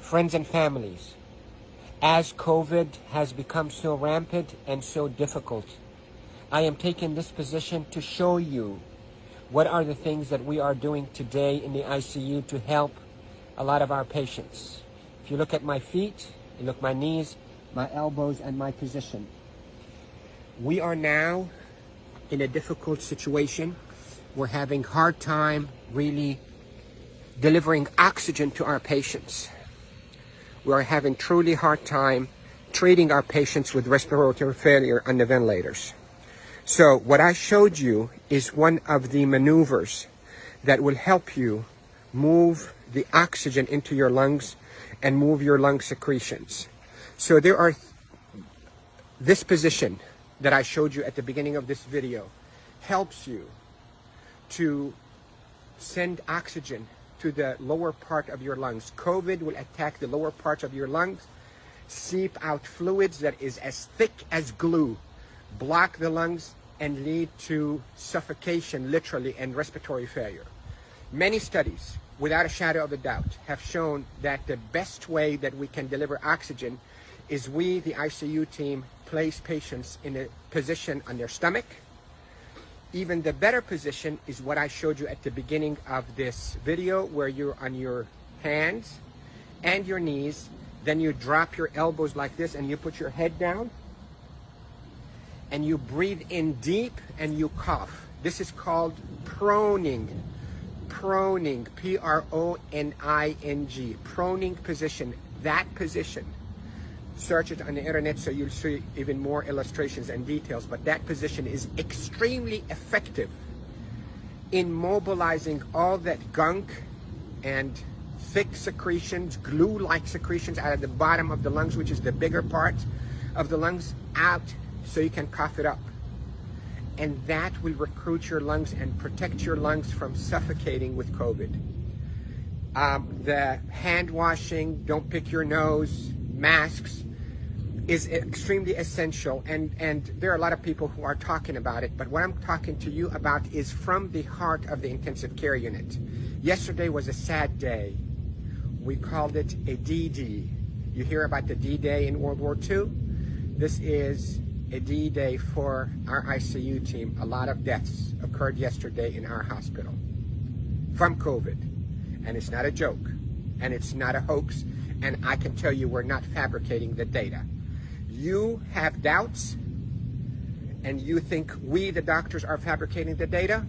Friends and families, as COVID has become so rampant and so difficult, I am taking this position to show you what are the things that we are doing today in the ICU to help a lot of our patients. If you look at my feet, you look at my knees, my elbows, and my position. We are now in a difficult situation. We're having a hard time really delivering oxygen to our patients. We are having truly hard time treating our patients with respiratory failure on the ventilators. So what I showed you is one of the maneuvers that will help you move the oxygen into your lungs and move your lung secretions. So there are this position that I showed you at the beginning of this video helps you to send oxygen to the lower part of your lungs. COVID will attack the lower parts of your lungs, seep out fluids that is as thick as glue, block the lungs, and lead to suffocation, literally, and respiratory failure. Many studies, without a shadow of a doubt, have shown that the best way that we can deliver oxygen is we, the ICU team, place patients in a position on their stomach. Even the better position is what I showed you at the beginning of this video, where you're on your hands and your knees, then you drop your elbows like this and you put your head down and you breathe in deep and you cough. This is called proning. Proning, P-R-O-N-I-N-G, proning position. That position, search it on the internet so you'll see even more illustrations and details, but that position is extremely effective in mobilizing all that gunk and thick secretions, glue-like secretions out of the bottom of the lungs, which is the bigger part of the lungs, out so you can cough it up. And that will recruit your lungs and protect your lungs from suffocating with COVID. The hand washing, don't pick your nose, masks is extremely essential, and there are a lot of people who are talking about it, but what I'm talking to you about is from the heart of the intensive care unit. Yesterday was a sad day. We called it a D-Day. You hear about the D-Day in World War II? This is a D-Day for our ICU team. A lot of deaths occurred yesterday in our hospital from COVID, and it's not a joke, and it's not a hoax, and I can tell you we're not fabricating the data. You have doubts, and you think we, the doctors, are fabricating the data.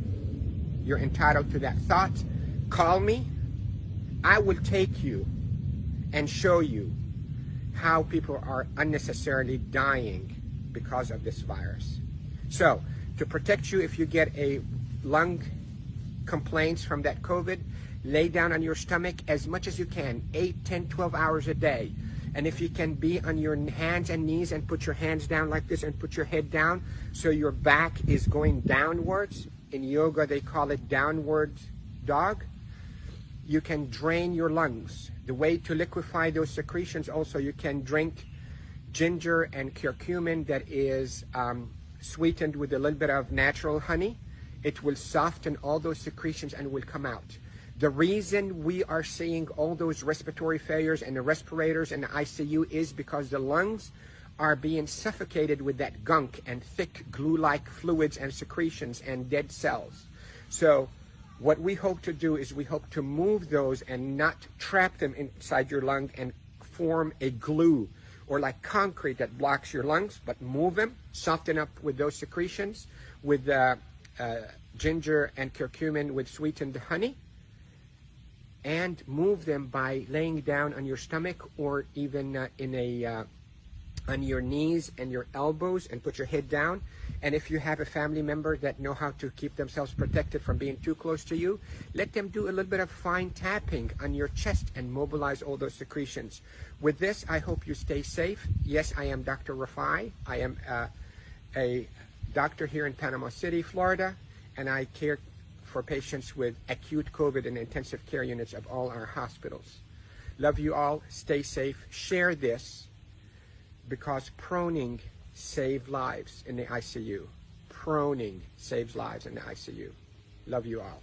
You're entitled to that thought. Call me. I will take you and show you how people are unnecessarily dying because of this virus. So, to protect you if you get a lung complaints from that COVID, lay down on your stomach as much as you can, 8, 10, 12 hours a day. And if you can be on your hands and knees and put your hands down like this and put your head down so your back is going downwards. In yoga, they call it downward dog. You can drain your lungs. The way to liquefy those secretions also, you can drink ginger and curcumin that is sweetened with a little bit of natural honey. It will soften all those secretions and will come out. The reason we are seeing all those respiratory failures and the respirators and the ICU is because the lungs are being suffocated with that gunk and thick glue-like fluids and secretions and dead cells. So what we hope to do is we hope to move those and not trap them inside your lung and form a glue or like concrete that blocks your lungs, but move them, soften up with those secretions with ginger and curcumin with sweetened honey, and move them by laying down on your stomach or even on your knees and your elbows and put your head down. And if you have a family member that know how to keep themselves protected from being too close to you, let them do a little bit of fine tapping on your chest and mobilize all those secretions. With this, I hope you stay safe. Yes, I am Dr. Rafai. I am a doctor here in Panama City, Florida, and I care for patients with acute COVID in intensive care units of all our hospitals. Love you all. Stay safe. Share this because proning saves lives in the ICU. proning saves lives in the ICU. Love you all.